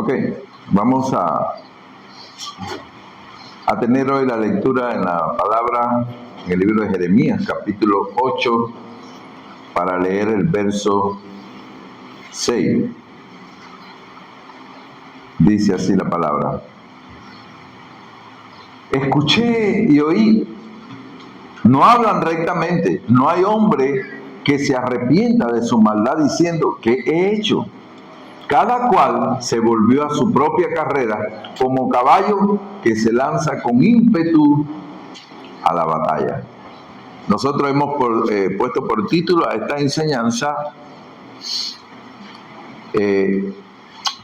Ok, vamos a tener hoy la lectura en la palabra, en el libro de Jeremías, capítulo 8, para leer el verso 6. Dice así la palabra: escuché y oí, no hablan rectamente, no hay hombre que se arrepienta de su maldad diciendo, ¿qué he hecho? Cada cual se volvió a su propia carrera como caballo que se lanza con ímpetu a la batalla. Nosotros hemos puesto por título a esta enseñanza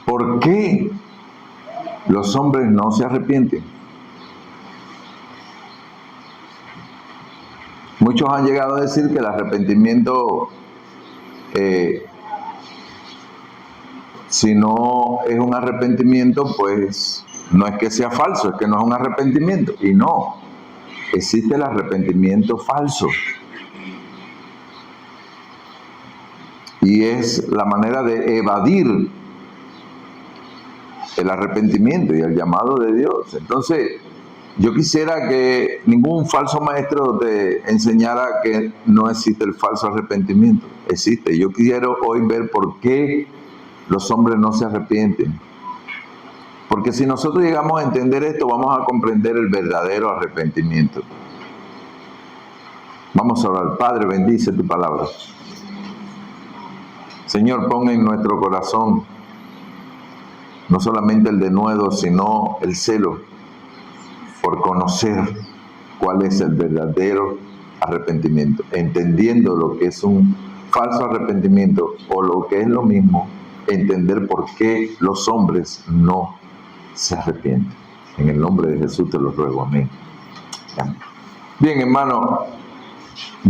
¿por qué los hombres no se arrepienten? Muchos han llegado a decir que el arrepentimiento, si no es un arrepentimiento, pues no es que sea falso, es que no es un arrepentimiento. Y no, existe el arrepentimiento falso. Y es la manera de evadir el arrepentimiento y el llamado de Dios. Entonces, yo quisiera que ningún falso maestro te enseñara que no existe el falso arrepentimiento. Existe. Yo quiero hoy ver por qué los hombres no se arrepienten. Porque si nosotros llegamos a entender esto, vamos a comprender el verdadero arrepentimiento. Vamos a orar. Padre, bendice tu palabra. Señor, pon en nuestro corazón no solamente el denuedo, sino el celo por conocer cuál es el verdadero arrepentimiento, entendiendo lo que es un falso arrepentimiento o lo que es lo mismo, entender por qué los hombres no se arrepienten. En el nombre de Jesús te lo ruego, amén. Amén. Bien, hermano,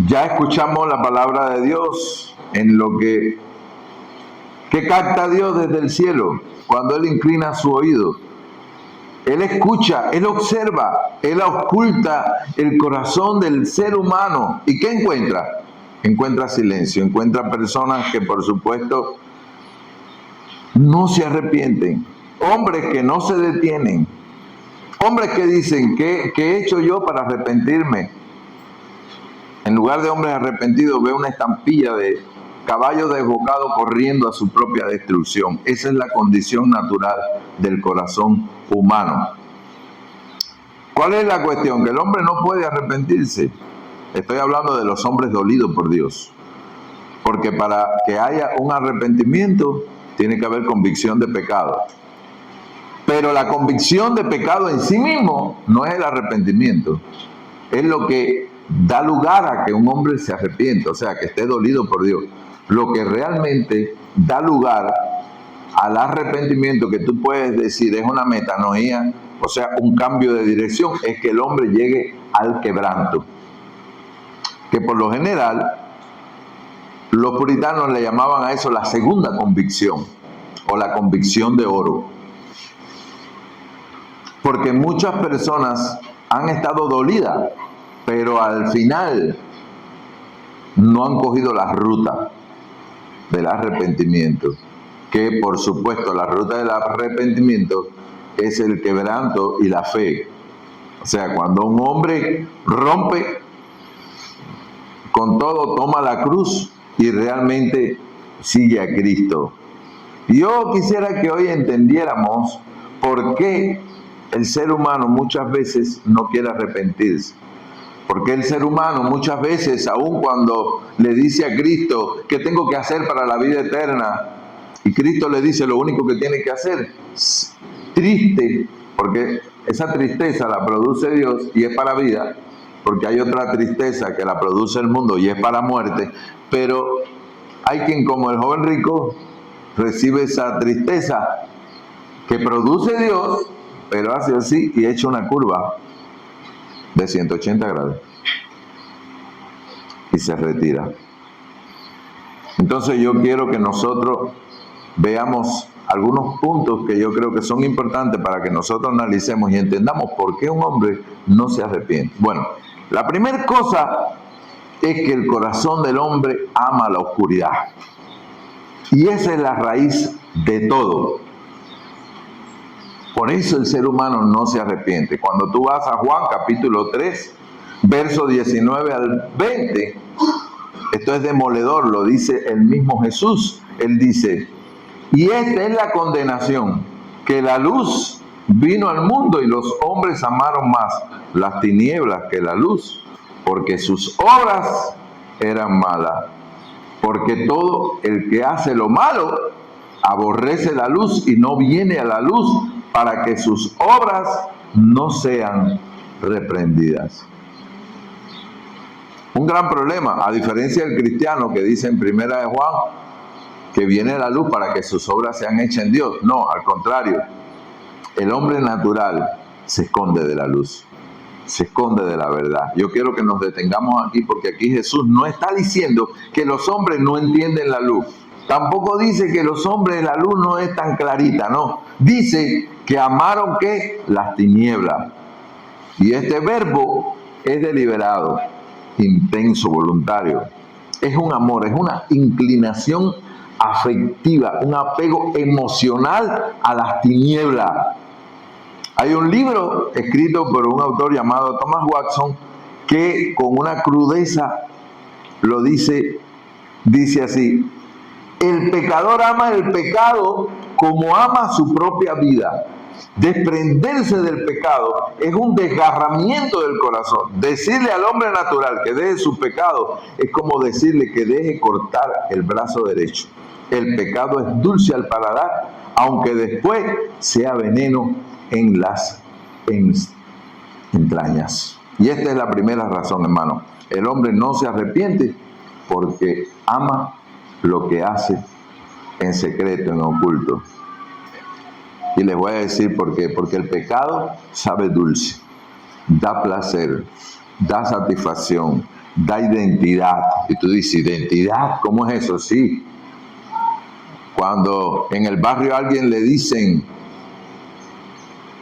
ya escuchamos la palabra de Dios en lo que capta Dios desde el cielo cuando Él inclina su oído. Él escucha, Él observa, Él oculta el corazón del ser humano. ¿Y qué encuentra? Encuentra silencio, encuentra personas que por supuesto no se arrepienten, hombres que no se detienen, hombres que dicen, ¿qué he hecho yo para arrepentirme? En lugar de hombres arrepentidos, ve una estampilla de caballo desbocado corriendo a su propia destrucción. Esa es la condición natural del corazón humano. ¿Cuál es la cuestión? Que el hombre no puede arrepentirse. Estoy hablando de los hombres dolidos por Dios. Porque para que haya un arrepentimiento, tiene que haber convicción de pecado. Pero la convicción de pecado en sí mismo no es el arrepentimiento. Es lo que da lugar a que un hombre se arrepienta, o sea, que esté dolido por Dios. Lo que realmente da lugar al arrepentimiento, que tú puedes decir es una metanoía, o sea, un cambio de dirección, es que el hombre llegue al quebranto. Que por lo general, los puritanos le llamaban a eso la segunda convicción, o la convicción de oro. Porque muchas personas han estado dolidas, pero al final no han cogido la ruta del arrepentimiento, que por supuesto la ruta del arrepentimiento es el quebranto y la fe. O sea, cuando un hombre rompe con todo, toma la cruz y realmente sigue a Cristo. Yo quisiera que hoy entendiéramos por qué el ser humano muchas veces no quiere arrepentirse. Porque el ser humano muchas veces, aun cuando le dice a Cristo, ¿qué tengo que hacer para la vida eterna? Y Cristo le dice lo único que tiene que hacer, triste, porque esa tristeza la produce Dios y es para vida, porque hay otra tristeza que la produce el mundo y es para muerte, pero hay quien como el joven rico recibe esa tristeza que produce Dios, pero hace así y echa una curva de 180 grados y se retira. Entonces yo quiero que nosotros veamos algunos puntos que yo creo que son importantes para que nosotros analicemos y entendamos por qué un hombre no se arrepiente. Bueno, la primera cosa es que el corazón del hombre ama la oscuridad. Y esa es la raíz de todo. Por eso el ser humano no se arrepiente. Cuando tú vas a Juan capítulo 3, verso 19 al 20, esto es demoledor, lo dice el mismo Jesús. Él dice, y esta es la condenación, que la luz vino al mundo y los hombres amaron más las tinieblas que la luz, porque sus obras eran malas. Porque todo el que hace lo malo aborrece la luz y no viene a la luz para que sus obras no sean reprendidas. Un gran problema, a diferencia del cristiano que dice en Primera de Juan que viene a la luz para que sus obras sean hechas en Dios. No, al contrario, el hombre natural se esconde de la luz, se esconde de la verdad. Yo quiero que nos detengamos aquí porque aquí Jesús no está diciendo que los hombres no entienden la luz. Tampoco dice que los hombres la luz no es tan clarita, no. Dice que amaron ¿qué? Las tinieblas. Y este verbo es deliberado, intenso, voluntario. Es un amor, es una inclinación afectiva, un apego emocional a las tinieblas. Hay un libro escrito por un autor llamado Thomas Watson que con una crudeza lo dice así: el pecador ama el pecado como ama su propia vida. Desprenderse del pecado es un desgarramiento del corazón. Decirle al hombre natural que deje su pecado es como decirle que deje cortar el brazo derecho. El pecado es dulce al paladar, aunque después sea veneno en las entrañas. Y esta es la primera razón, hermano. El hombre no se arrepiente porque ama lo que hace en secreto, en oculto. Y les voy a decir por qué. Porque el pecado sabe dulce, da placer, da satisfacción, da identidad. Y tú dices, ¿identidad? ¿Cómo es eso? Sí. Cuando en el barrio a alguien le dicen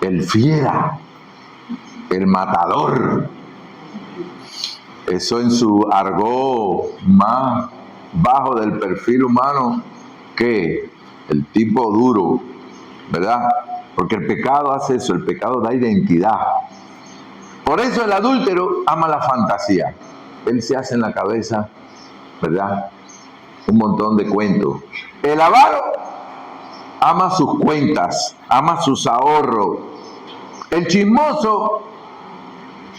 el fiera, el matador, eso en su argot más bajo del perfil humano, que el tipo duro, ¿verdad? Porque el pecado hace eso, el pecado da identidad. Por eso el adúltero ama la fantasía. Él se hace en la cabeza, ¿verdad?, un montón de cuentos. El avaro ama sus cuentas, ama sus ahorros. El chismoso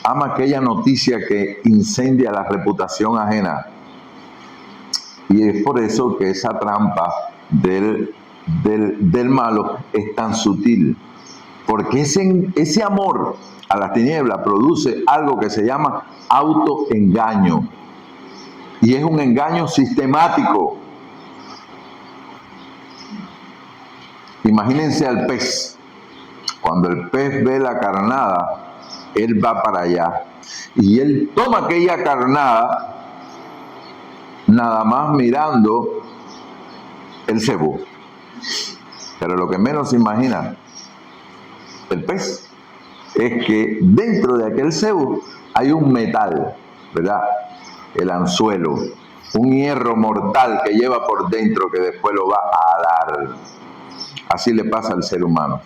ama aquella noticia que incendia la reputación ajena. Y es por eso que esa trampa del malo es tan sutil. Porque ese amor a las tinieblas produce algo que se llama autoengaño. Y es un engaño sistemático. Imagínense al pez. Cuando el pez ve la carnada, él va para allá. Y él toma aquella carnada nada más mirando el cebo. Pero lo que menos imagina el pez es que dentro de aquel cebo hay un metal, ¿verdad? El anzuelo, un hierro mortal que lleva por dentro que después lo va a alar. Así le pasa al ser humano.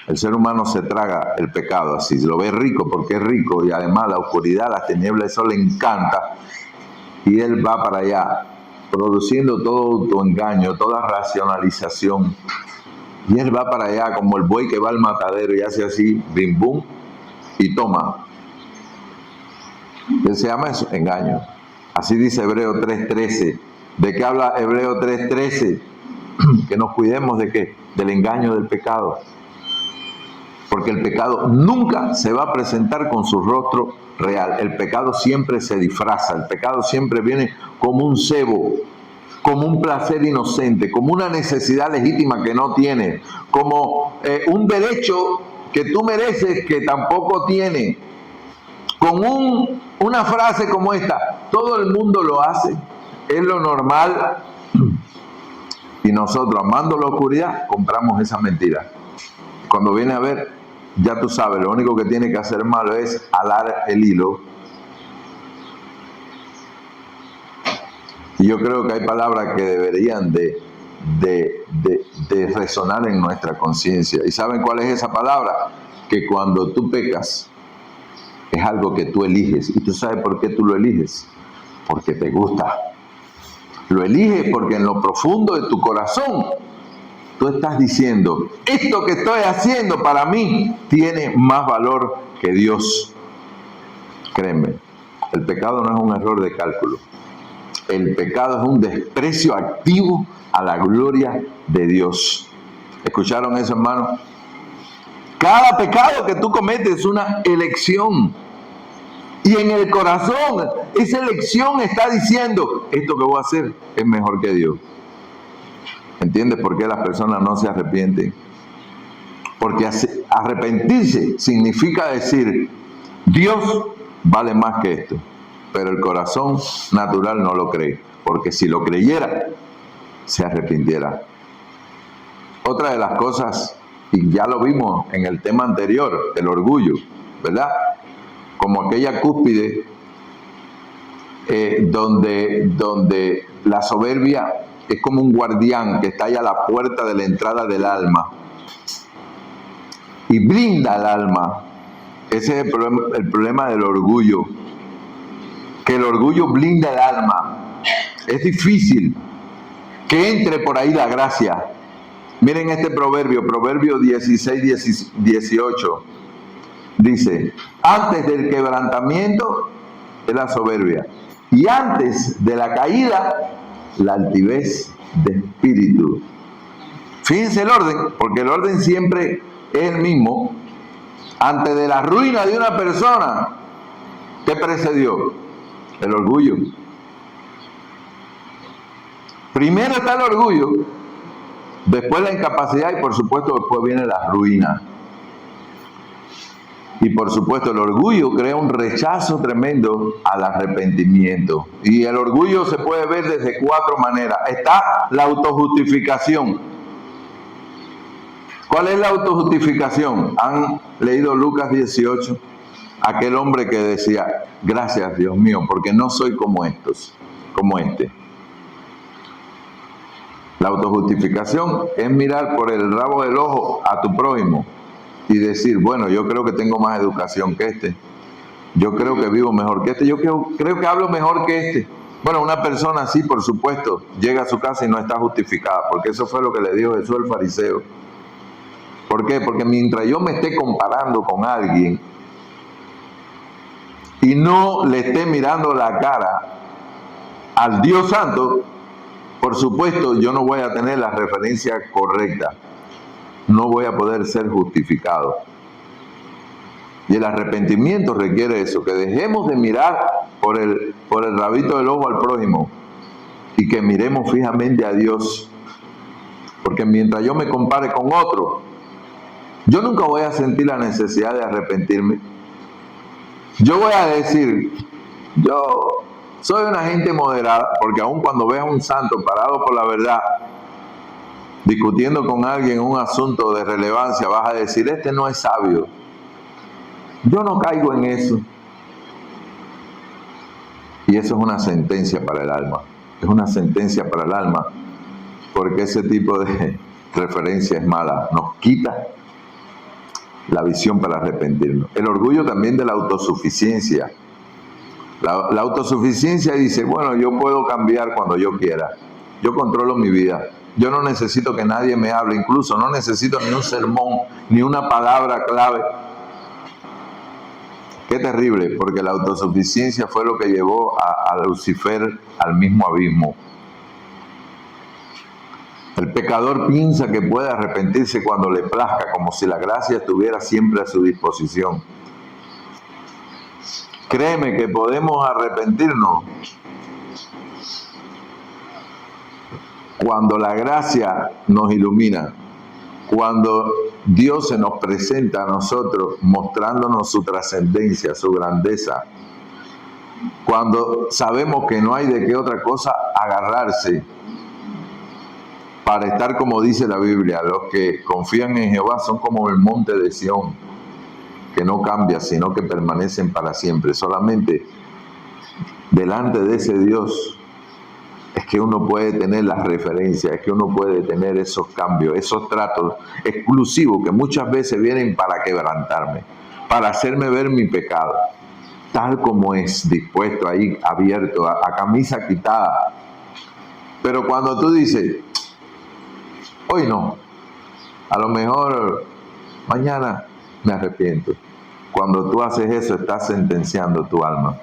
El ser humano se traga el pecado así, lo ve rico porque es rico y además la oscuridad, las tinieblas, eso le encanta y él va para allá produciendo todo autoengaño, toda racionalización y él va para allá como el buey que va al matadero y hace así, bim bum y toma. ¿Qué se llama eso? Engaño. Así dice Hebreo 3:13. ¿De qué habla Hebreo 3:13? Que nos cuidemos de qué, del engaño del pecado. Porque el pecado nunca se va a presentar con su rostro real. El pecado siempre se disfraza. El pecado siempre viene como un cebo, como un placer inocente, como una necesidad legítima que no tiene, como un derecho que tú mereces que tampoco tiene. Con una frase como esta: todo el mundo lo hace, es lo normal. Y nosotros, amando la oscuridad, compramos esa mentira. Cuando viene a ver, ya tú sabes, lo único que tiene que hacer malo es alar el hilo. Y yo creo que hay palabras que deberían de de resonar en nuestra conciencia. ¿Y saben cuál es esa palabra? Que cuando tú pecas, es algo que tú eliges. ¿Y tú sabes por qué tú lo eliges? Porque te gusta. Lo eliges porque en lo profundo de tu corazón tú estás diciendo, esto que estoy haciendo para mí tiene más valor que Dios. Créeme, el pecado no es un error de cálculo. El pecado es un desprecio activo a la gloria de Dios. ¿Escucharon eso, hermano? Cada pecado que tú cometes es una elección. Y en el corazón, esa elección está diciendo, esto que voy a hacer es mejor que Dios. ¿Entiendes por qué las personas no se arrepienten? Porque arrepentirse significa decir, Dios vale más que esto. Pero el corazón natural no lo cree. Porque si lo creyera, se arrepintiera. Otra de las cosas, y ya lo vimos en el tema anterior, el orgullo, ¿verdad? Como aquella cúspide donde la soberbia es como un guardián que está ahí a la puerta de la entrada del alma y blinda al alma. Ese es el problema del orgullo, que el orgullo blinda el alma. Es difícil que entre por ahí la gracia. Miren este proverbio 16, 18. Dice, antes del quebrantamiento es la soberbia, y antes de la caída, la altivez de espíritu. Fíjense el orden, porque el orden siempre es el mismo. Antes de la ruina de una persona, ¿qué precedió? El orgullo. Primero está el orgullo, después la incapacidad y por supuesto después viene la ruina. Y por supuesto el orgullo crea un rechazo tremendo al arrepentimiento. Y el orgullo se puede ver desde 4 maneras. Está la autojustificación. ¿Cuál es la autojustificación? ¿Han leído Lucas 18? Aquel hombre que decía, gracias Dios mío, porque no soy como estos, como este. La autojustificación es mirar por el rabo del ojo a tu prójimo y decir, bueno, yo creo que tengo más educación que este. Yo creo que vivo mejor que este. Yo creo que hablo mejor que este. Bueno, una persona así, por supuesto, llega a su casa y no está justificada, porque eso fue lo que le dijo Jesús al fariseo. ¿Por qué? Porque mientras yo me esté comparando con alguien y no le esté mirando la cara al Dios Santo, por supuesto, yo no voy a tener la referencia correcta. No voy a poder ser justificado. Y el arrepentimiento requiere eso, que dejemos de mirar por el rabito del ojo al prójimo y que miremos fijamente a Dios. Porque mientras yo me compare con otro, yo nunca voy a sentir la necesidad de arrepentirme. Yo voy a decir, yo soy una gente moderada, porque aun cuando veas un santo parado por la verdad, discutiendo con alguien un asunto de relevancia, vas a decir, este no es sabio. Yo no caigo en eso. Y eso es una sentencia para el alma. Es una sentencia para el alma, porque ese tipo de referencia es mala. Nos quita la visión para arrepentirnos. El orgullo también de la autosuficiencia. La autosuficiencia dice, bueno, yo puedo cambiar cuando yo quiera. Yo controlo mi vida. Yo no necesito que nadie me hable, incluso no necesito ni un sermón, ni una palabra clave. Qué terrible, porque la autosuficiencia fue lo que llevó a Lucifer al mismo abismo. El pecador piensa que puede arrepentirse cuando le plazca, como si la gracia estuviera siempre a su disposición. Créeme que podemos arrepentirnos cuando la gracia nos ilumina, cuando Dios se nos presenta a nosotros mostrándonos su trascendencia, su grandeza, cuando sabemos que no hay de qué otra cosa agarrarse para estar, como dice la Biblia, los que confían en Jehová son como el monte de Sión, que no cambia, sino que permanecen para siempre. Solamente delante de ese Dios es que uno puede tener las referencias, es que uno puede tener esos cambios, esos tratos exclusivos que muchas veces vienen para quebrantarme, para hacerme ver mi pecado, tal como es, dispuesto ahí, abierto, a camisa quitada. Pero cuando tú dices, hoy no, a lo mejor mañana me arrepiento. Cuando tú haces eso, estás sentenciando tu alma,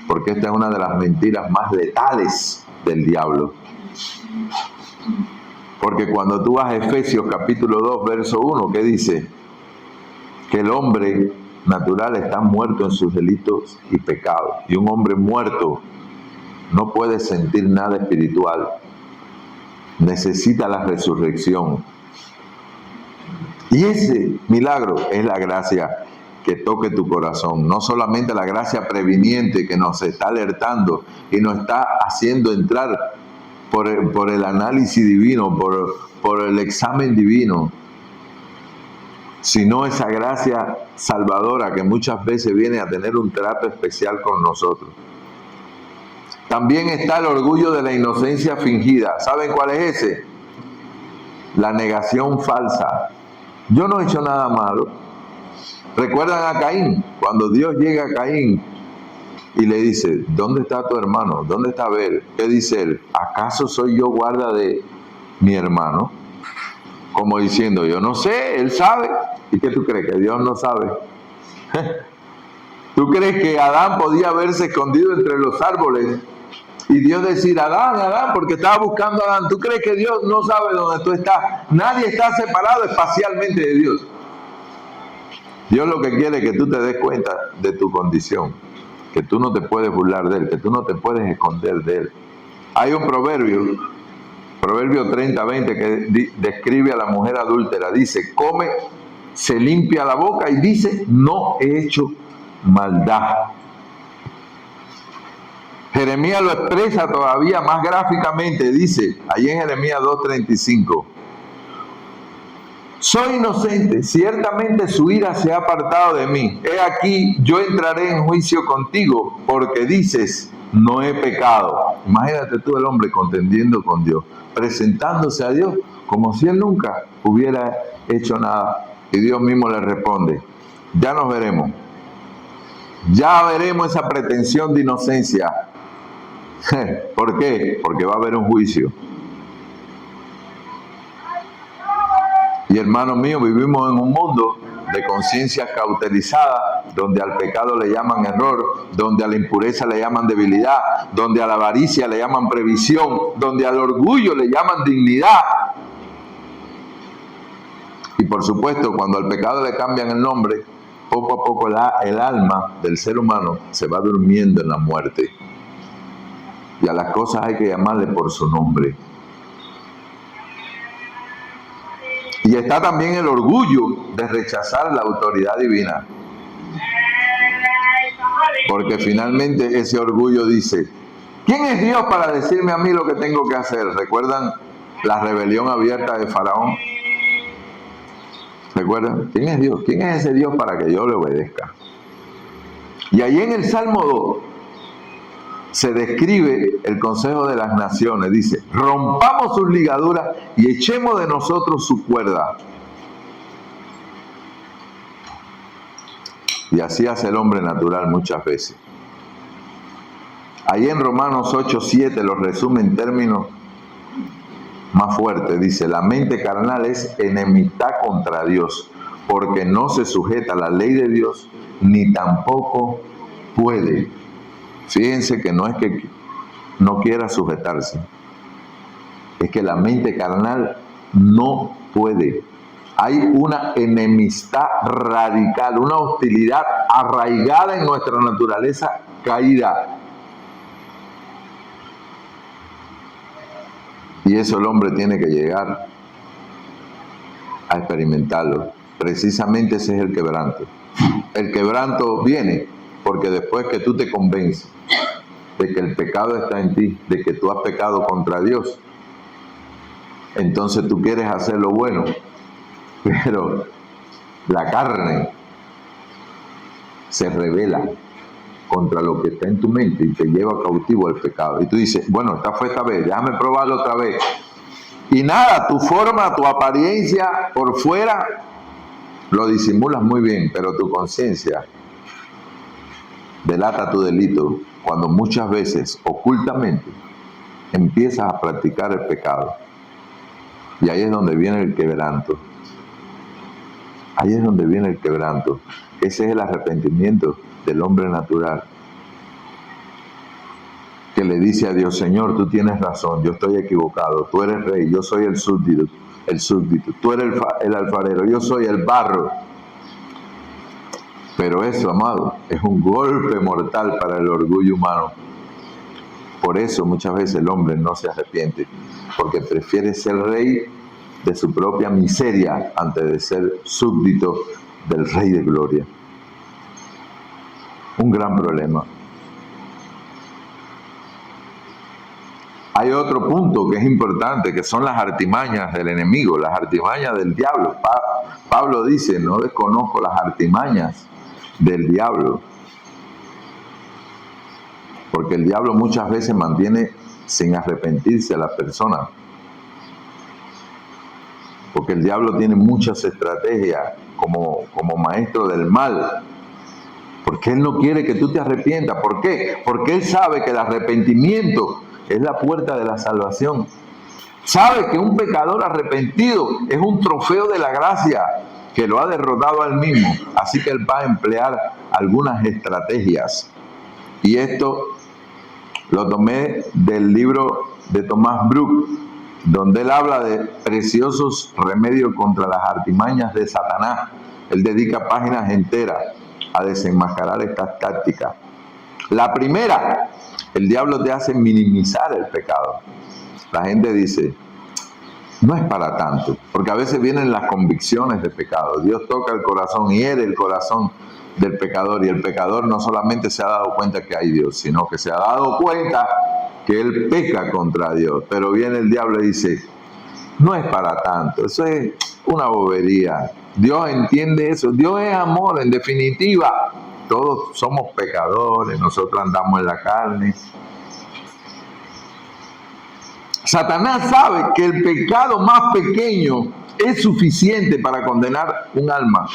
porque esta es una de las mentiras más letales del diablo. Porque cuando tú vas a Efesios capítulo 2, verso 1, ¿qué dice? Que el hombre natural está muerto en sus delitos y pecados. Y un hombre muerto no puede sentir nada espiritual. Necesita la resurrección. Y ese milagro es la gracia que toque tu corazón. No solamente la gracia previniente que nos está alertando y nos está haciendo entrar por el análisis divino, por el examen divino, sino esa gracia salvadora que muchas veces viene a tener un trato especial con nosotros. También está el orgullo de la inocencia fingida. ¿Saben cuál es ese? La negación falsa. Yo no he hecho nada malo. ¿Recuerdan a Caín? Cuando Dios llega a Caín y le dice, ¿dónde está tu hermano? ¿Dónde está Abel? ¿Qué dice él? ¿Acaso soy yo guarda de mi hermano? Como diciendo, yo no sé, él sabe. ¿Y qué tú crees? ¿Que Dios no sabe? ¿Tú crees que Adán podía haberse escondido entre los árboles y Dios decir, Adán, Adán, porque estaba buscando a Adán? ¿Tú crees que Dios no sabe dónde tú estás? Nadie está separado espacialmente de Dios. Dios lo que quiere es que tú te des cuenta de tu condición, que tú no te puedes burlar de Él, que tú no te puedes esconder de Él. Hay un proverbio 30:20, que describe a la mujer adúltera. Dice, come, se limpia la boca y dice, no he hecho maldad. Jeremías lo expresa todavía más gráficamente. Dice, ahí en Jeremías 2:35, soy inocente, ciertamente su ira se ha apartado de mí. He aquí, yo entraré en juicio contigo, porque dices, no he pecado. Imagínate tú, el hombre contendiendo con Dios, presentándose a Dios como si él nunca hubiera hecho nada. Y Dios mismo le responde, ya nos veremos. Ya veremos esa pretensión de inocencia. ¿Por qué? Porque va a haber un juicio. Y hermanos míos, vivimos en un mundo de conciencia cauterizada, donde al pecado le llaman error, donde a la impureza le llaman debilidad, donde a la avaricia le llaman previsión, donde al orgullo le llaman dignidad. Y por supuesto, cuando al pecado le cambian el nombre, poco a poco el alma del ser humano se va durmiendo en la muerte. Y a las cosas hay que llamarle por su nombre. Y está también el orgullo de rechazar la autoridad divina. Porque finalmente ese orgullo dice, ¿quién es Dios para decirme a mí lo que tengo que hacer? ¿Recuerdan la rebelión abierta de Faraón? ¿Recuerdan? ¿Quién es Dios? ¿Quién es ese Dios para que yo le obedezca? Y ahí en el Salmo 2 se describe el consejo de las naciones. Dice, rompamos sus ligaduras y echemos de nosotros su cuerda. Y así hace el hombre natural muchas veces. Ahí en Romanos 8:7 lo resume en términos más fuertes. Dice, la mente carnal es enemistad contra Dios, porque no se sujeta a la ley de Dios, ni tampoco puede. Fíjense que no es que no quiera sujetarse, es que la mente carnal no puede. Hay una enemistad radical, una hostilidad arraigada en nuestra naturaleza caída. Y eso el hombre tiene que llegar a experimentarlo. Precisamente ese es el quebranto. El quebranto viene porque después que tú te convences de que el pecado está en ti, de que tú has pecado contra Dios, entonces tú quieres hacer lo bueno, pero la carne se revela contra lo que está en tu mente y te lleva cautivo al pecado. Y tú dices, bueno, esta fue esta vez, déjame probarlo otra vez. Y nada, tu forma, tu apariencia por fuera lo disimulas muy bien, pero tu conciencia delata tu delito cuando muchas veces, ocultamente, empiezas a practicar el pecado. Y ahí es donde viene el quebranto. Ahí es donde viene el quebranto. Ese es el arrepentimiento del hombre natural, que le dice a Dios, Señor, tú tienes razón, yo estoy equivocado, tú eres rey, yo soy el súbdito, tú eres el alfarero, yo soy el barro. Pero eso, amado, es un golpe mortal para el orgullo humano. Por eso muchas veces el hombre no se arrepiente, porque prefiere ser rey de su propia miseria antes de ser súbdito del Rey de Gloria. Un gran problema. Hay otro punto que es importante, que son las artimañas del enemigo, las artimañas del diablo. Pablo dice, no desconozco las artimañas del diablo. Porque el diablo muchas veces mantiene sin arrepentirse a la persona. Porque el diablo tiene muchas estrategias como maestro del mal. Porque él no quiere que tú te arrepientas. ¿Por qué? Porque él sabe que el arrepentimiento es la puerta de la salvación. Sabe que un pecador arrepentido es un trofeo de la gracia que lo ha derrotado a él mismo. Así que él va a emplear algunas estrategias. Y esto lo tomé del libro de Thomas Brooks, donde él habla de preciosos remedios contra las artimañas de Satanás. Él dedica páginas enteras a desenmascarar estas tácticas. La primera, el diablo te hace minimizar el pecado. La gente dice, no es para tanto, porque a veces vienen las convicciones de pecado. Dios toca el corazón, hiere el corazón del pecador, y el pecador no solamente se ha dado cuenta que hay Dios, sino que se ha dado cuenta que él peca contra Dios. Pero viene el diablo y dice, no es para tanto, eso es una bobería. Dios entiende eso, Dios es amor, en definitiva. Todos somos pecadores, nosotros andamos en la carne. Satanás sabe que el pecado más pequeño es suficiente para condenar un alma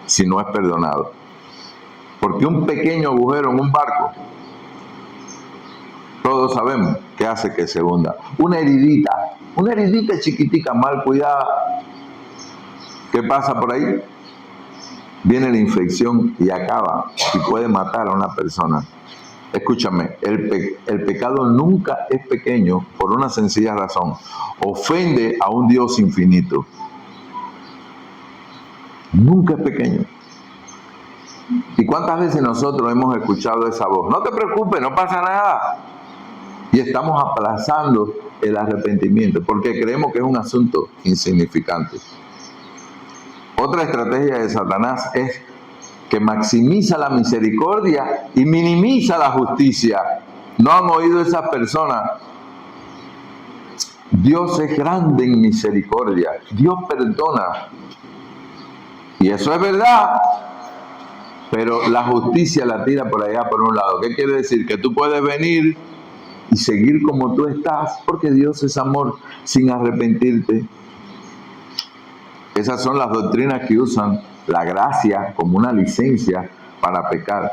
si no es perdonado. Porque un pequeño agujero en un barco, todos sabemos que hace que se hunda. Una heridita chiquitica, mal cuidada, ¿qué pasa por ahí? Viene la infección y acaba y puede matar a una persona. Escúchame, el pecado nunca es pequeño por una sencilla razón. Ofende a un Dios infinito. Nunca es pequeño. ¿Y cuántas veces nosotros hemos escuchado esa voz? No te preocupes, no pasa nada. Y estamos aplazando el arrepentimiento porque creemos que es un asunto insignificante. Otra estrategia de Satanás es que maximiza la misericordia y minimiza la justicia. ¿No han oído esas personas? Dios es grande en misericordia. Dios perdona. Y eso es verdad. Pero la justicia la tira por allá por un lado. ¿Qué quiere decir? Que tú puedes venir y seguir como tú estás, porque Dios es amor, sin arrepentirte. Esas son las doctrinas que usan la gracia como una licencia para pecar.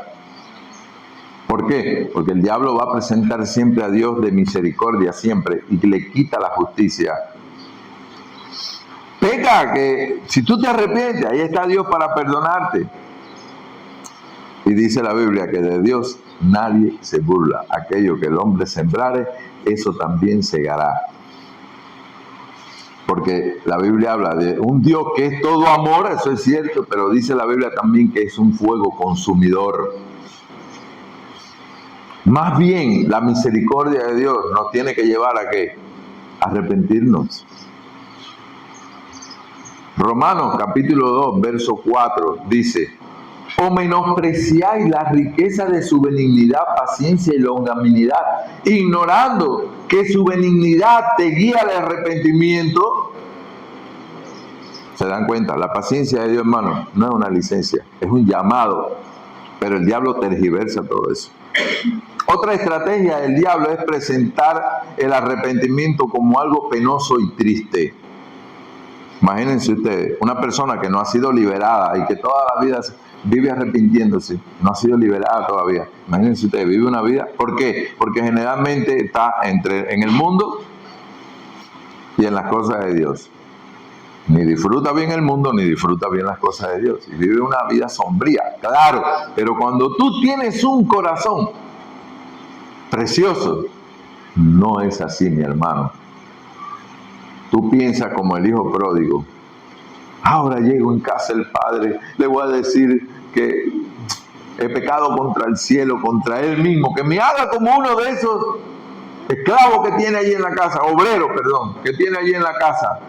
¿Por qué? Porque el diablo va a presentar siempre a Dios de misericordia, siempre, y le quita la justicia. Peca, que si tú te arrepientes, ahí está Dios para perdonarte. Y dice la Biblia que de Dios nadie se burla. Aquello que el hombre sembrare, eso también segará. Porque la Biblia habla de un Dios que es todo amor, eso es cierto, pero dice la Biblia también que es un fuego consumidor. Más bien, la misericordia de Dios nos tiene que llevar a ¿qué? A arrepentirnos. Romanos capítulo 2, verso 4 dice: ¿o menospreciáis la riqueza de su benignidad, paciencia y longanimidad, ignorando que su benignidad te guía al arrepentimiento? ¿Se dan cuenta? La paciencia de Dios, hermano, no es una licencia, es un llamado. Pero el diablo tergiversa todo eso. Otra estrategia del diablo es presentar el arrepentimiento como algo penoso y triste. Imagínense ustedes, una persona que no ha sido liberada y que toda la vida vive arrepintiéndose, no ha sido liberada todavía. Imagínense ustedes, vive una vida. ¿Por qué? Porque generalmente está en el mundo y en las cosas de Dios. Ni disfruta bien el mundo, ni disfruta bien las cosas de Dios. Y vive una vida sombría, claro. Pero cuando tú tienes un corazón precioso, no es así, mi hermano. Tú piensas como el hijo pródigo. Ahora llego en casa del Padre, le voy a decir que he pecado contra el cielo, contra Él mismo, que me haga como uno de esos esclavos que tiene allí en la casa, obreros, perdón, que tiene allí en la casa.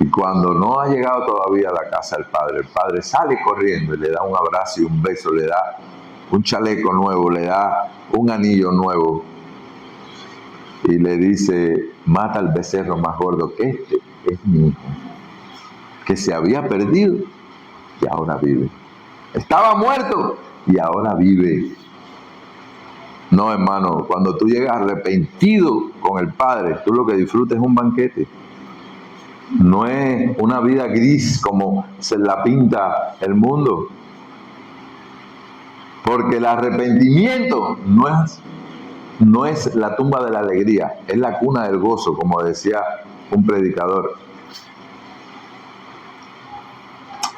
Y cuando no ha llegado todavía a la casa del Padre, el Padre sale corriendo y le da un abrazo y un beso, le da un chaleco nuevo, le da un anillo nuevo. Y le dice, mata al becerro más gordo, que este es mi hijo, que se había perdido y ahora vive. Estaba muerto y ahora vive. No, hermano, cuando tú llegas arrepentido con el Padre, tú lo que disfrutas es un banquete. No es una vida gris como se la pinta el mundo. Porque el arrepentimiento no es la tumba de la alegría, es la cuna del gozo, como decía un predicador.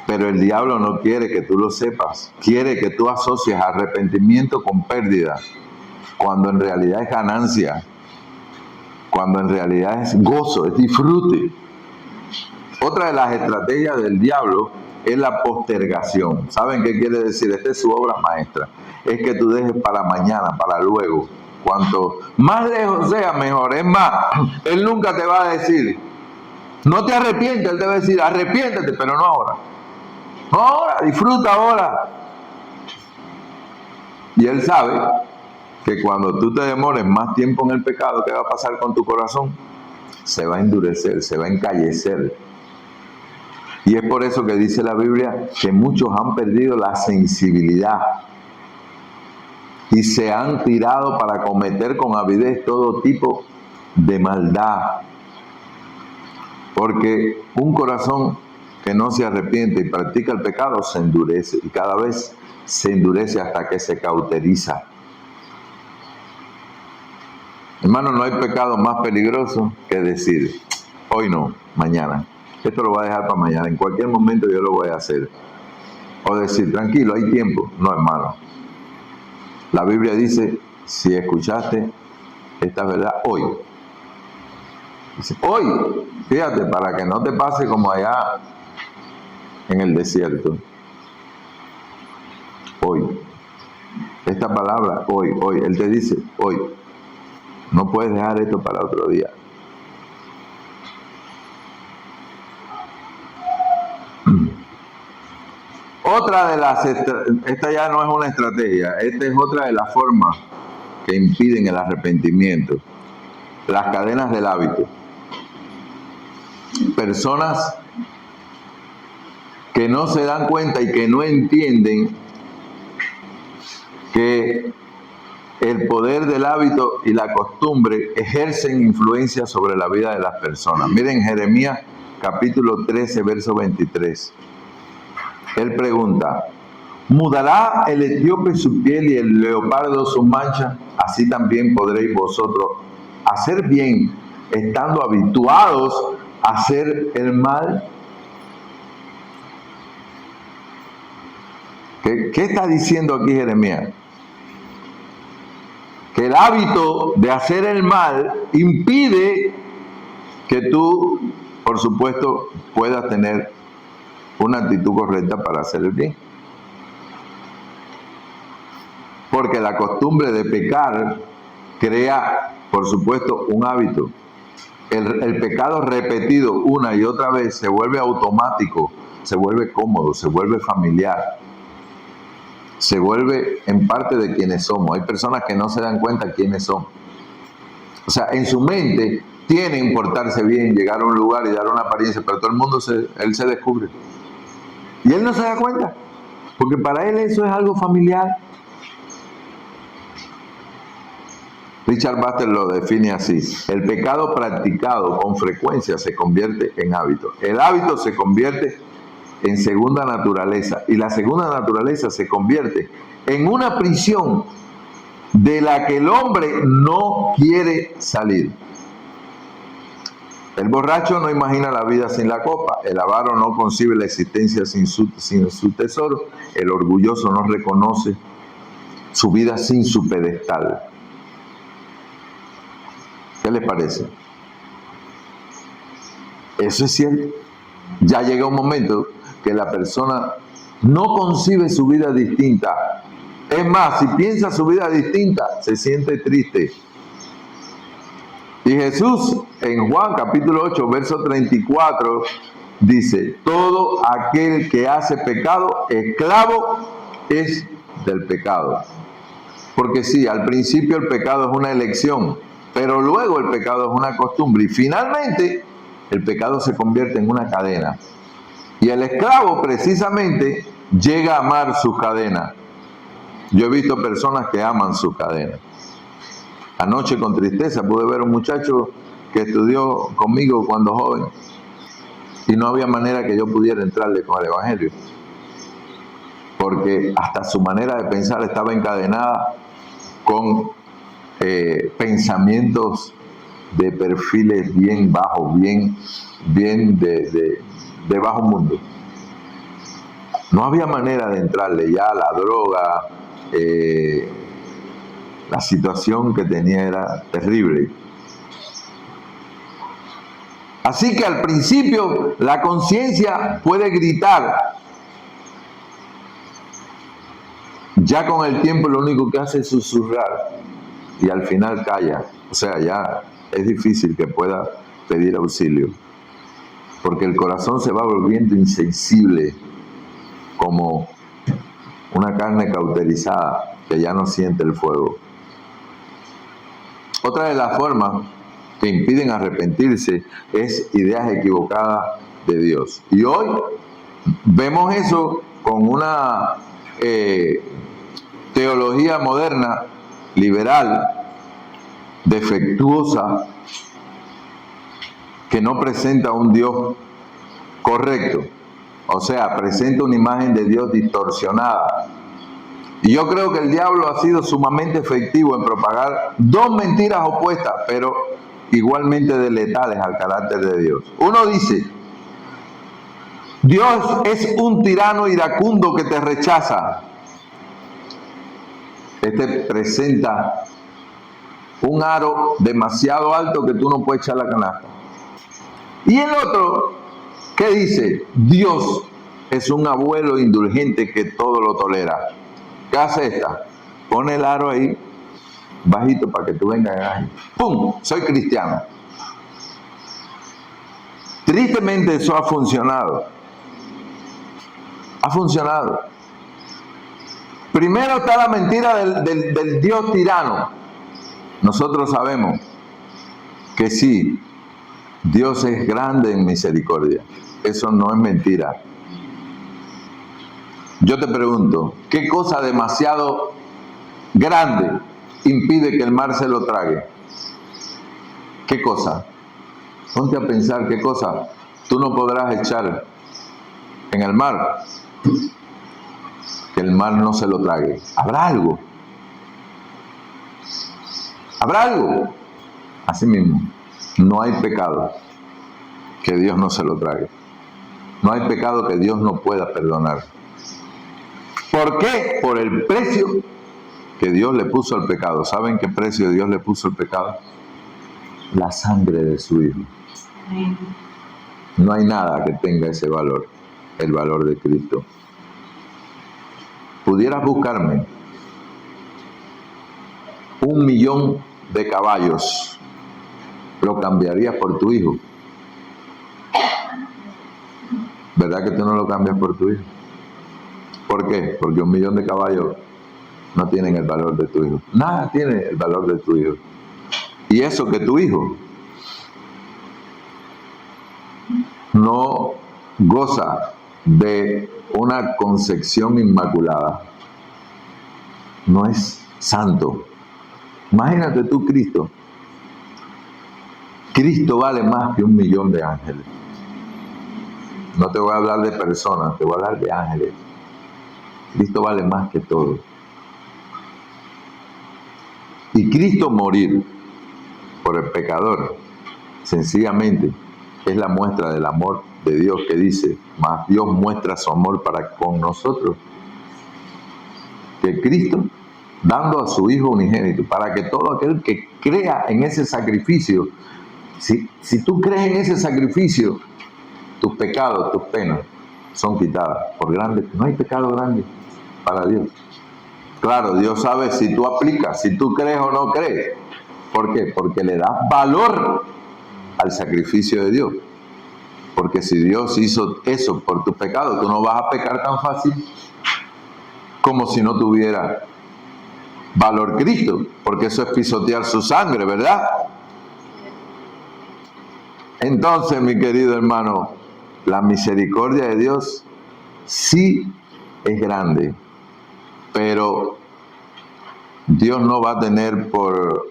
Pero el diablo no quiere que tú lo sepas, quiere que tú asocies arrepentimiento con pérdida, cuando en realidad es ganancia, cuando en realidad es gozo, es disfrute. Otra de las estrategias del diablo es la postergación. ¿Saben qué quiere decir? Esta es su obra maestra. Es que tú dejes para mañana, para luego. Cuanto más lejos sea, mejor. Es más, Él nunca te va a decir, no te arrepientes. Él te va a decir, arrepiéntete, pero no ahora. No ahora, disfruta ahora. Y Él sabe que cuando tú te demores más tiempo en el pecado, ¿qué va a pasar con tu corazón? Se va a endurecer, se va a encallecer. Y es por eso que dice la Biblia que muchos han perdido la sensibilidad y se han tirado para cometer con avidez todo tipo de maldad. Porque un corazón que no se arrepiente y practica el pecado se endurece, y cada vez se endurece hasta que se cauteriza. Hermano, no hay pecado más peligroso que decir, hoy no, mañana. Esto lo voy a dejar para mañana, en cualquier momento yo lo voy a hacer. O decir, tranquilo, hay tiempo. No, hermano. La Biblia dice, si escuchaste esta verdad, hoy. Dice, hoy, fíjate, para que no te pase como allá en el desierto. Hoy. Esta palabra, hoy. Él te dice, hoy. No puedes dejar esto para otro día. Otra de las, esta ya no es una estrategia, esta es otra de las formas que impiden el arrepentimiento. Las cadenas del hábito. Personas que no se dan cuenta y que no entienden que el poder del hábito y la costumbre ejercen influencia sobre la vida de las personas. Miren Jeremías capítulo 13, verso 23. Él pregunta, ¿mudará el etíope su piel y el leopardo su mancha? Así también podréis vosotros hacer bien, estando habituados a hacer el mal. ¿Qué está diciendo aquí Jeremías? Que el hábito de hacer el mal impide que tú, por supuesto, puedas tener una actitud correcta para hacer el bien. Porque la costumbre de pecar crea, por supuesto, un hábito. El pecado repetido una y otra vez se vuelve automático, se vuelve cómodo, se vuelve familiar, se vuelve en parte de quienes somos. Hay personas que no se dan cuenta quiénes son. O sea, en su mente tienen portarse bien, llegar a un lugar y dar una apariencia, pero todo el mundo él se descubre. Y él no se da cuenta, porque para él eso es algo familiar. Richard Baxter lo define así: el pecado practicado con frecuencia se convierte en hábito. El hábito se convierte en segunda naturaleza y la segunda naturaleza se convierte en una prisión de la que el hombre no quiere salir. El borracho no imagina la vida sin la copa, el avaro no concibe la existencia sin su tesoro, el orgulloso no reconoce su vida sin su pedestal. ¿Qué les parece? Eso es cierto. Ya llega un momento que la persona no concibe su vida distinta. Es más, si piensa su vida distinta, se siente triste. Y Jesús en Juan capítulo 8, verso 34, dice: todo aquel que hace pecado, esclavo es del pecado. Porque sí, al principio el pecado es una elección, pero luego el pecado es una costumbre y finalmente el pecado se convierte en una cadena. Y el esclavo precisamente llega a amar sus cadenas. Yo he visto personas que aman sus cadenas. Anoche con tristeza pude ver a un muchacho que estudió conmigo cuando joven y no había manera que yo pudiera entrarle con el evangelio, porque hasta su manera de pensar estaba encadenada con pensamientos de perfiles bien bajos, bien de bajo mundo. No había manera de entrarle, ya la droga, la situación que tenía era terrible. Así que al principio la conciencia puede gritar. Ya con el tiempo lo único que hace es susurrar y al final calla. O sea, ya es difícil que pueda pedir auxilio, porque el corazón se va volviendo insensible, como una carne cauterizada que ya no siente el fuego. Otra de las formas que impiden arrepentirse es ideas equivocadas de Dios. Y hoy vemos eso con una teología moderna, liberal, defectuosa, que no presenta un Dios correcto. O sea, presenta una imagen de Dios distorsionada. Y yo creo que el diablo ha sido sumamente efectivo en propagar dos mentiras opuestas, pero igualmente deletales al carácter de Dios. Uno dice: Dios es un tirano iracundo que te rechaza. Este presenta un aro demasiado alto que tú no puedes echar la canasta. Y el otro, ¿qué dice? Dios es un abuelo indulgente que todo lo tolera. ¿Qué hace esta? Pone el aro ahí, bajito, para que tú vengas ahí. ¡Pum! Soy cristiano. Tristemente eso ha funcionado. Ha funcionado. Primero está la mentira del Dios tirano. Nosotros sabemos que sí, Dios es grande en misericordia. Eso no es mentira. Yo te pregunto, ¿qué cosa demasiado grande impide que el mar se lo trague? ¿Qué cosa? Ponte a pensar qué cosa tú no podrás echar en el mar, que el mar no se lo trague. ¿Habrá algo? ¿Habrá algo? Así mismo, no hay pecado que Dios no se lo trague. No hay pecado que Dios no pueda perdonar. ¿Por qué? Por el precio que Dios le puso al pecado. ¿Saben qué precio Dios le puso al pecado? La sangre de su Hijo. No hay nada que tenga ese valor, el valor de Cristo. Pudieras buscarme 1.000.000 de caballos, lo cambiarías por tu hijo. ¿Verdad que tú no lo cambias por tu hijo? ¿Por qué? Porque 1.000.000 de caballos no tienen el valor de tu hijo. Nada tiene el valor de tu hijo. Y eso que tu hijo no goza de una concepción inmaculada no es santo. Imagínate tú Cristo. Cristo vale más que 1.000.000 de ángeles. No te voy a hablar de personas, te voy a hablar de ángeles. Cristo vale más que todo. Y Cristo morir por el pecador, sencillamente, es la muestra del amor de Dios, que dice, más Dios muestra su amor para con nosotros, que Cristo, dando a su Hijo unigénito, para que todo aquel que crea en ese sacrificio, si tú crees en ese sacrificio, tus pecados, tus penas son quitadas. Por grande, no hay pecado grande para Dios. Claro, Dios sabe si tú aplicas, si tú crees o no crees. ¿Por qué? Porque le das valor al sacrificio de Dios. Porque si Dios hizo eso por tus pecados, tú no vas a pecar tan fácil como si no tuviera valor Cristo, porque eso es pisotear su sangre, ¿verdad? Entonces, mi querido hermano, la misericordia de Dios sí es grande, pero Dios no va a tener por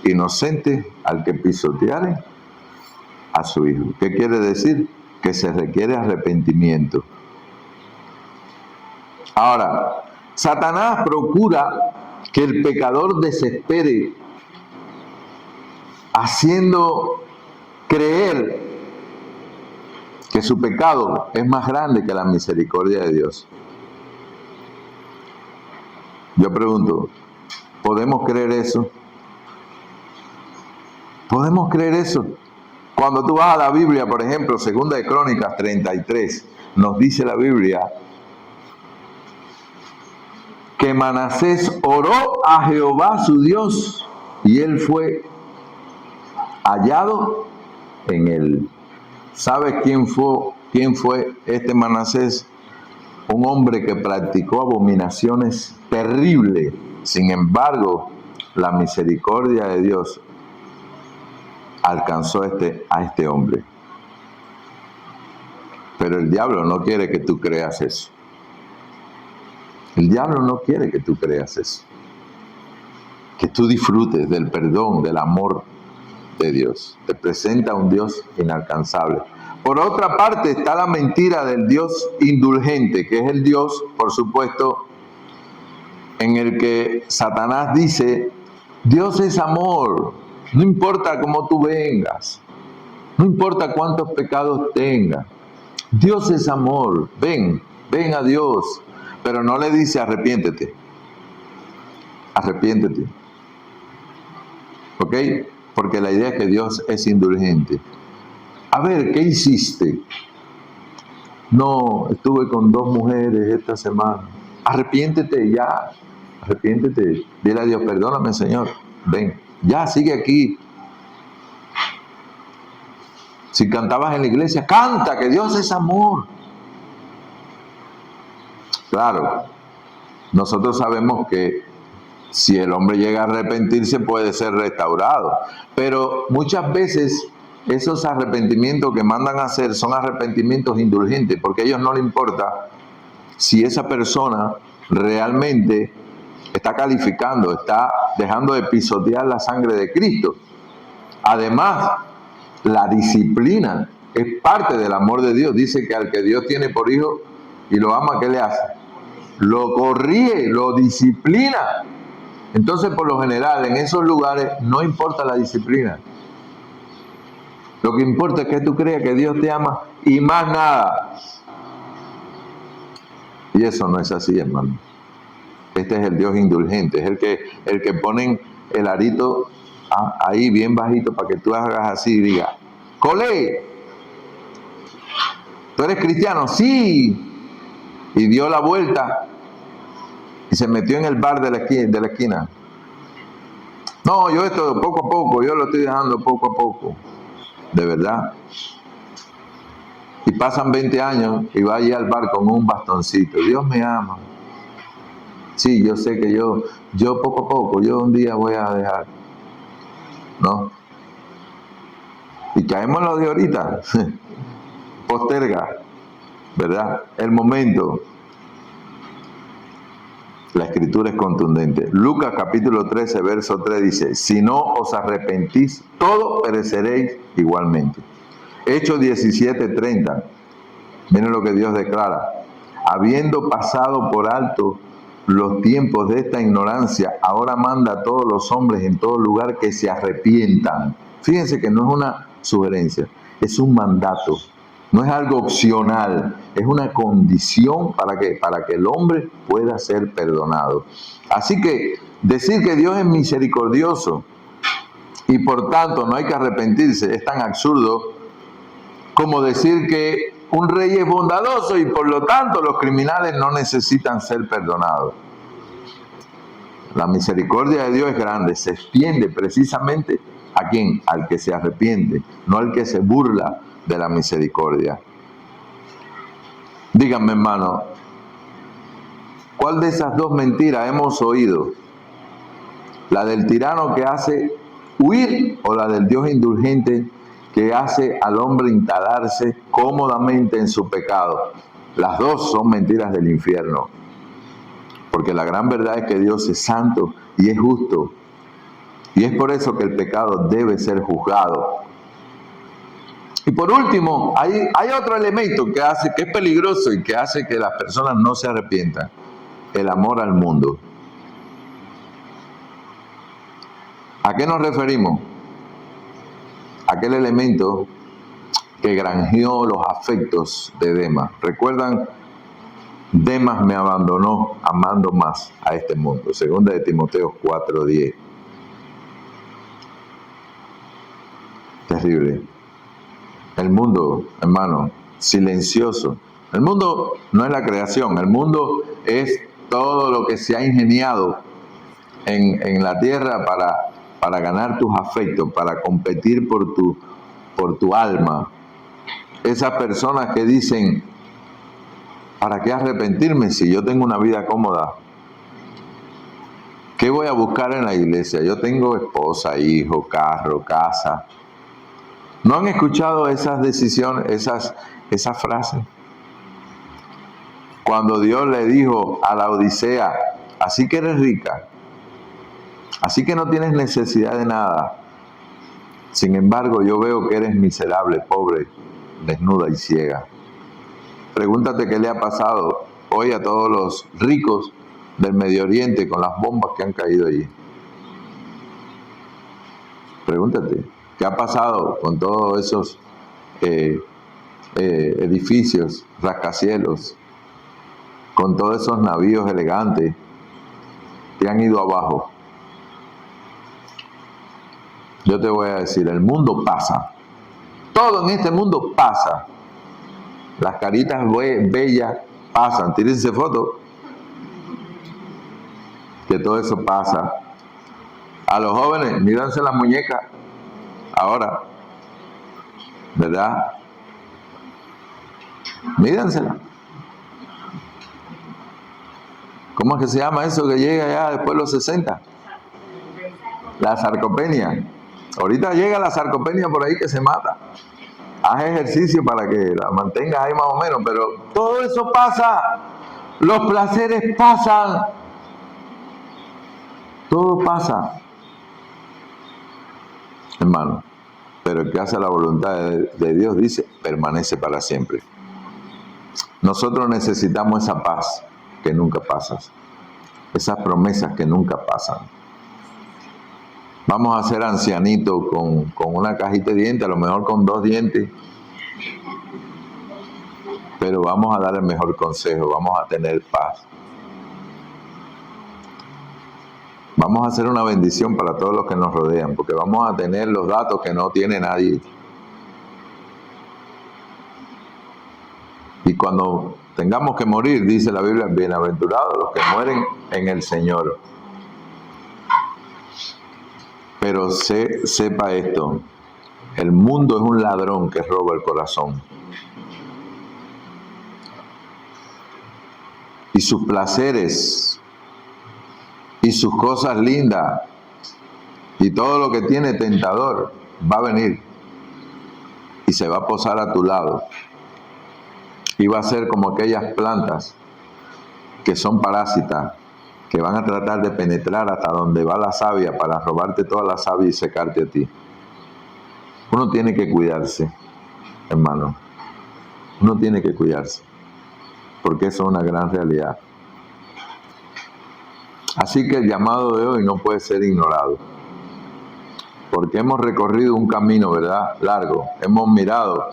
inocente al que pisoteare a su Hijo. ¿Qué quiere decir? Que se requiere arrepentimiento. Ahora, Satanás procura que el pecador desespere, haciendo creer que su pecado es más grande que la misericordia de Dios. Yo pregunto, ¿podemos creer eso? ¿Podemos creer eso? Cuando tú vas a la Biblia, por ejemplo, 2 de Crónicas 33, nos dice la Biblia que Manasés oró a Jehová su Dios y él fue hallado en él. ¿Sabes quién fue este Manasés? Un hombre que practicó abominaciones terribles. Sin embargo, la misericordia de Dios alcanzó a este hombre. Pero el diablo no quiere que tú creas eso. El diablo no quiere que tú creas eso. Que tú disfrutes del perdón, del amor de Dios. Te presenta un Dios inalcanzable. Por otra parte está la mentira del Dios indulgente, que es el Dios, por supuesto, en el que Satanás dice, Dios es amor, no importa cómo tú vengas, no importa cuántos pecados tengas, Dios es amor, ven a Dios, pero no le dice arrepiéntete, ¿ok? Porque la idea es que Dios es indulgente. A ver, ¿qué hiciste? No, estuve con 2 mujeres esta semana. Arrepiéntete ya, arrepiéntete. Dile a Dios, perdóname, Señor. Ven, ya, sigue aquí. Si cantabas en la iglesia, canta, que Dios es amor. Claro, nosotros sabemos que si el hombre llega a arrepentirse puede ser restaurado. Pero muchas veces esos arrepentimientos que mandan a hacer son arrepentimientos indulgentes, porque a ellos no les importa si esa persona realmente está calificando, está dejando de pisotear la sangre de Cristo. Además, la disciplina es parte del amor de Dios. Dice que al que Dios tiene por hijo y lo ama, ¿qué le hace? Lo corrige, lo disciplina. Entonces, por lo general, en esos lugares no importa la disciplina. Lo que importa es que tú creas que Dios te ama y más nada. Y eso no es así, hermano. Este es el Dios indulgente, es el que ponen el arito ahí bien bajito para que tú hagas así y digas, ¡Colé! ¿Tú eres cristiano? ¡Sí! Y dio la vuelta y se metió en el bar de la esquina. No, yo esto poco a poco, yo lo estoy dejando poco a poco. De verdad. Y pasan 20 años y va allí al bar con un bastoncito. Dios me ama. Sí, yo sé que yo poco a poco, yo un día voy a dejar. ¿No? Y caemos en lo de ahorita. Posterga. ¿verdad? El momento. La escritura es contundente. Lucas capítulo 13, verso 3 dice, si no os arrepentís, todos pereceréis igualmente. Hechos 17, 30. Miren lo que Dios declara. Habiendo pasado por alto los tiempos de esta ignorancia, ahora manda a todos los hombres en todo lugar que se arrepientan. Fíjense que no es una sugerencia, es un mandato. No es algo opcional, es una condición para que el hombre pueda ser perdonado. Así que decir que Dios es misericordioso y por tanto no hay que arrepentirse es tan absurdo como decir que un rey es bondadoso y por lo tanto los criminales no necesitan ser perdonados. La misericordia de Dios es grande, se extiende precisamente ¿a quién? Al que se arrepiente, no al que se burla de la misericordia. Díganme, hermano, ¿cuál de esas dos mentiras hemos oído? ¿La del tirano que hace huir o la del Dios indulgente que hace al hombre instalarse cómodamente en su pecado? Las dos son mentiras del infierno. Porque la gran verdad es que Dios es santo y es justo. Y es por eso que el pecado debe ser juzgado. Y por último, hay otro elemento que es peligroso y que hace que las personas no se arrepientan. El amor al mundo. ¿A qué nos referimos? Aquel elemento que granjeó los afectos de Demas. ¿Recuerdan? Demas me abandonó amando más a este mundo. Segunda de Timoteo 4:10. Terrible. El mundo, hermano, silencioso. El mundo no es la creación, el mundo es todo lo que se ha ingeniado en la tierra para ganar tus afectos, para competir por tu alma. Esas personas que dicen, ¿para qué arrepentirme si yo tengo una vida cómoda? ¿Qué voy a buscar en la iglesia? Yo tengo esposa, hijo, carro, casa. ¿No han escuchado esas decisiones, esas frases? Cuando Dios le dijo a la Odisea, así que eres rica, así que no tienes necesidad de nada. Sin embargo, yo veo que eres miserable, pobre, desnuda y ciega. Pregúntate qué le ha pasado hoy a todos los ricos del Medio Oriente con las bombas que han caído allí. Pregúntate, ¿qué ha pasado con todos esos edificios, rascacielos, con todos esos navíos elegantes que han ido abajo? Yo te voy a decir, el mundo pasa. Todo en este mundo pasa. Las caritas bellas pasan. Tírense fotos. Que todo eso pasa. A los jóvenes, míranse las muñecas. Ahora. ¿Verdad? Míransela. ¿Cómo es que se llama eso que llega ya después de los 60? La sarcopenia. Ahorita llega la sarcopenia por ahí que se mata. Haz ejercicio para que la mantengas ahí más o menos, pero todo eso pasa. Los placeres pasan. Todo pasa. Hermano, pero el que hace la voluntad de Dios, dice, permanece para siempre. Nosotros necesitamos esa paz que nunca pasa. Esas promesas que nunca pasan. Vamos a ser ancianitos con una cajita de dientes, a lo mejor con 2 dientes. Pero vamos a dar el mejor consejo, vamos a tener paz. Vamos a hacer una bendición para todos los que nos rodean, porque vamos a tener los datos que no tiene nadie. Y cuando tengamos que morir, dice la Biblia, bienaventurados los que mueren en el Señor. Pero sepa esto, el mundo es un ladrón que roba el corazón. Y sus placeres, y sus cosas lindas, y todo lo que tiene tentador, va a venir y se va a posar a tu lado. Y va a ser como aquellas plantas que son parásitas, que van a tratar de penetrar hasta donde va la savia para robarte toda la savia y secarte a ti. Uno tiene que cuidarse, hermano. Uno tiene que cuidarse, porque eso es una gran realidad. Así que el llamado de hoy no puede ser ignorado, porque hemos recorrido un camino, ¿verdad?, largo. Hemos mirado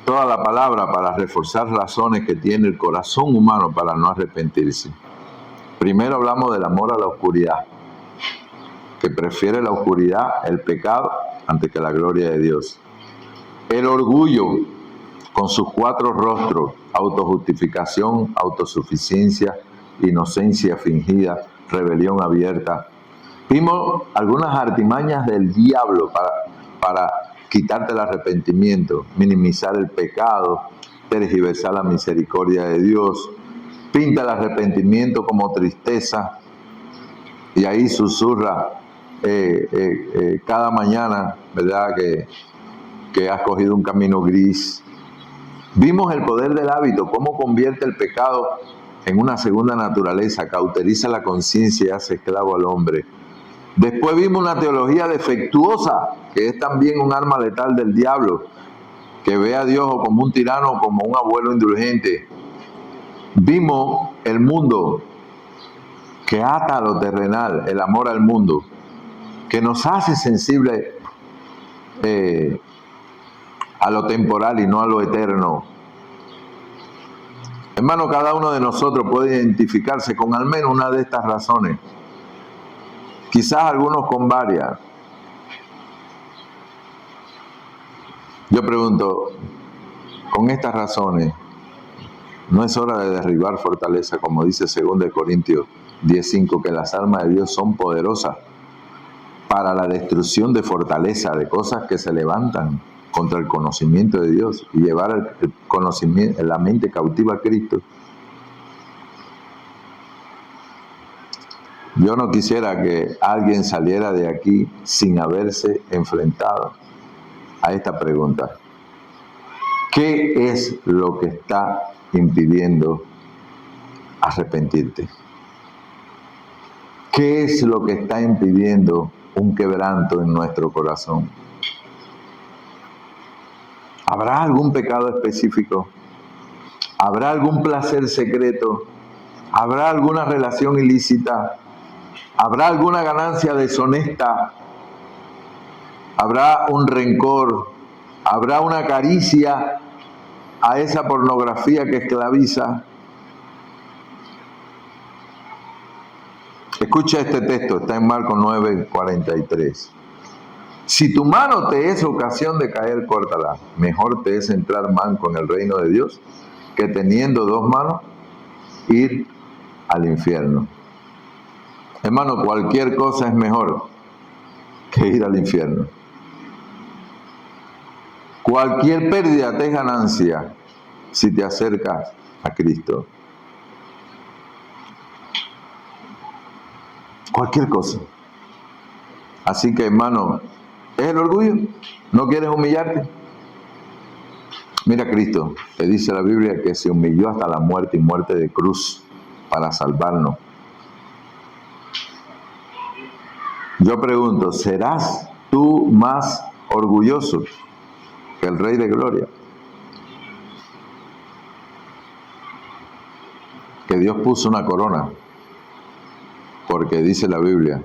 toda la palabra para reforzar razones que tiene el corazón humano para no arrepentirse. Primero hablamos del amor a la oscuridad, que prefiere la oscuridad, el pecado, antes que la gloria de Dios. El orgullo, con sus 4 rostros: autojustificación, autosuficiencia, inocencia fingida, rebelión abierta. Vimos algunas artimañas del diablo para quitarte el arrepentimiento, minimizar el pecado, tergiversar la misericordia de Dios. Pinta el arrepentimiento como tristeza y ahí susurra cada mañana, ¿verdad?, que has cogido un camino gris. Vimos el poder del hábito, cómo convierte el pecado en una segunda naturaleza, cauteriza la conciencia y hace esclavo al hombre. Después vimos una teología defectuosa, que es también un arma letal del diablo, que ve a Dios o como un tirano o como un abuelo indulgente. Vimos el mundo que ata a lo terrenal, el amor al mundo, que nos hace sensibles a lo temporal y no a lo eterno. Hermano, cada uno de nosotros puede identificarse con al menos una de estas razones. Quizás algunos con varias. Yo pregunto, con estas razones, ¿no es hora de derribar fortaleza, como dice 2 Corintios 10:5, que las armas de Dios son poderosas para la destrucción de fortaleza, de cosas que se levantan contra el conocimiento de Dios, y llevar el conocimiento, la mente cautiva a Cristo? Yo no quisiera que alguien saliera de aquí sin haberse enfrentado a esta pregunta: ¿qué es lo que está impidiendo arrepentirte? ¿Qué es lo que está impidiendo un quebranto en nuestro corazón? ¿Habrá algún pecado específico? ¿Habrá algún placer secreto? ¿Habrá alguna relación ilícita? ¿Habrá alguna ganancia deshonesta? ¿Habrá un rencor? ¿Habrá una caricia a esa pornografía que esclaviza? Escucha este texto, está en Marcos 9:43. Si tu mano te es ocasión de caer, córtala. Mejor te es entrar manco en el reino de Dios que teniendo 2 manos ir al infierno. Hermano, cualquier cosa es mejor que ir al infierno. Cualquier pérdida te es ganancia si te acercas a Cristo. Cualquier cosa. Así que, hermano, ¿es el orgullo? ¿No quieres humillarte? Mira, Cristo, te dice la Biblia que se humilló hasta la muerte y muerte de cruz para salvarnos. Yo pregunto, ¿serás tú más orgulloso que el Rey de Gloria? Que Dios puso una corona, porque dice la Biblia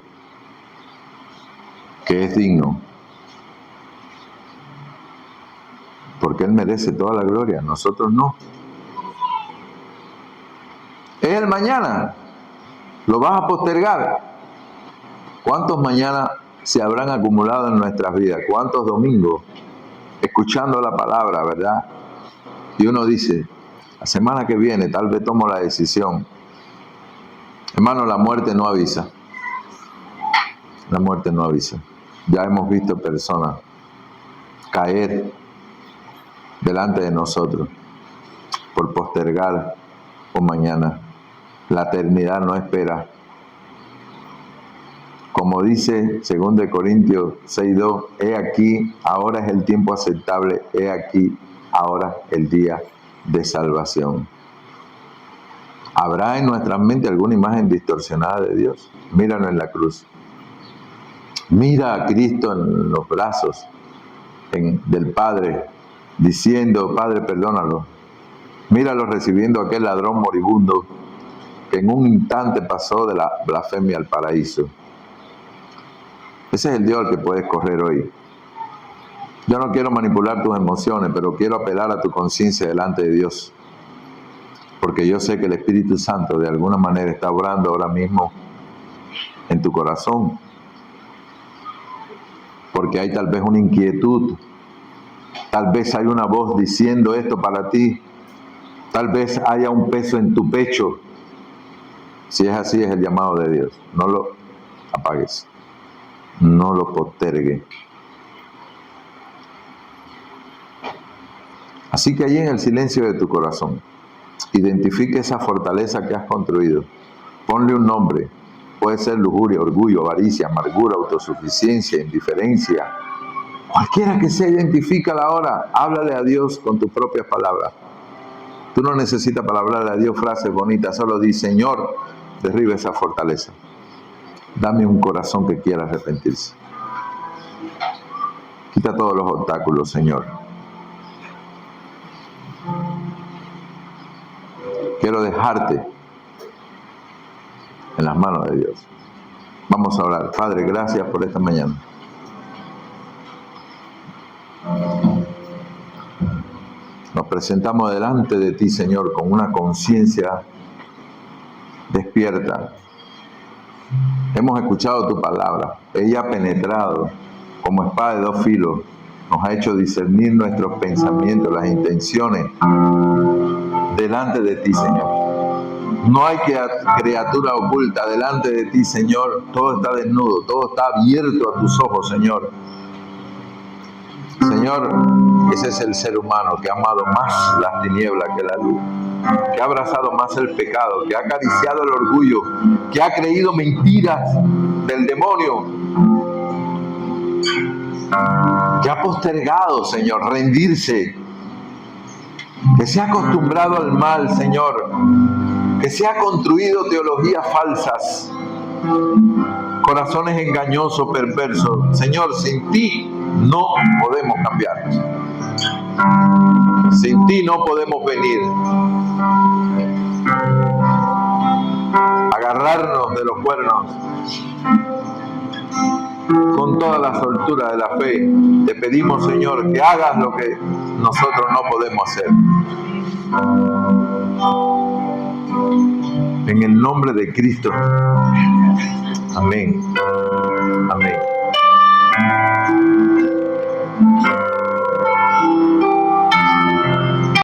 que es digno, porque Él merece toda la gloria, nosotros no. Es el mañana, lo vas a postergar. ¿Cuántos mañanas se habrán acumulado en nuestras vidas? ¿Cuántos domingos escuchando la palabra, verdad? Y uno dice, la semana que viene tal vez tomo la decisión. Hermano, la muerte no avisa. La muerte no avisa. Ya hemos visto personas caer delante de nosotros por postergar un mañana. La eternidad no espera. Como dice 2 Corintios 6:2, he aquí, ahora es el tiempo aceptable, he aquí, ahora el día de salvación. ¿Habrá en nuestra mente alguna imagen distorsionada de Dios? Míralo en la cruz. Mira a Cristo en los brazos del Padre, diciendo, Padre, perdónalo. Míralo recibiendo a aquel ladrón moribundo que en un instante pasó de la blasfemia al paraíso. Ese es el Dios al que puedes correr hoy. Yo no quiero manipular tus emociones, pero quiero apelar a tu conciencia delante de Dios. Porque yo sé que el Espíritu Santo de alguna manera está obrando ahora mismo en tu corazón. Porque hay tal vez una inquietud. Tal vez hay una voz diciendo esto para ti. Tal vez haya un peso en tu pecho. Si es así, es el llamado de Dios. No lo apagues. No lo postergues. Así que allí en el silencio de tu corazón, identifique esa fortaleza que has construido. Ponle un nombre. Puede ser lujuria, orgullo, avaricia, amargura, autosuficiencia, indiferencia. Cualquiera que sea, identifícala ahora. Háblale a Dios con tus propias palabras. Tú no necesitas para hablarle a Dios frases bonitas. Solo di, Señor, derriba esa fortaleza. Dame un corazón que quiera arrepentirse. Quita todos los obstáculos, Señor. Quiero dejarte en las manos de Dios. Vamos a orar. Padre, gracias por esta mañana. Nos presentamos delante de ti, Señor, con una conciencia despierta. Hemos escuchado tu palabra. Ella ha penetrado como espada de dos filos. Nos ha hecho discernir nuestros pensamientos, las intenciones delante de ti, Señor. No hay criatura oculta delante de ti, Señor. Todo está desnudo, todo está abierto a tus ojos, Señor. Señor, ese es el ser humano que ha amado más las tinieblas que la luz, que ha abrazado más el pecado, que ha acariciado el orgullo, que ha creído mentiras del demonio, que ha postergado, Señor, rendirse, que se ha acostumbrado al mal, Señor, que se ha construido teologías falsas, corazones engañosos, perversos. Señor, sin ti no podemos cambiar. Sin ti no podemos venir. Agarrarnos de los cuernos con toda la soltura de la fe. Te pedimos, Señor, que hagas lo que nosotros no podemos hacer. En el nombre de Cristo. Amén. Amén.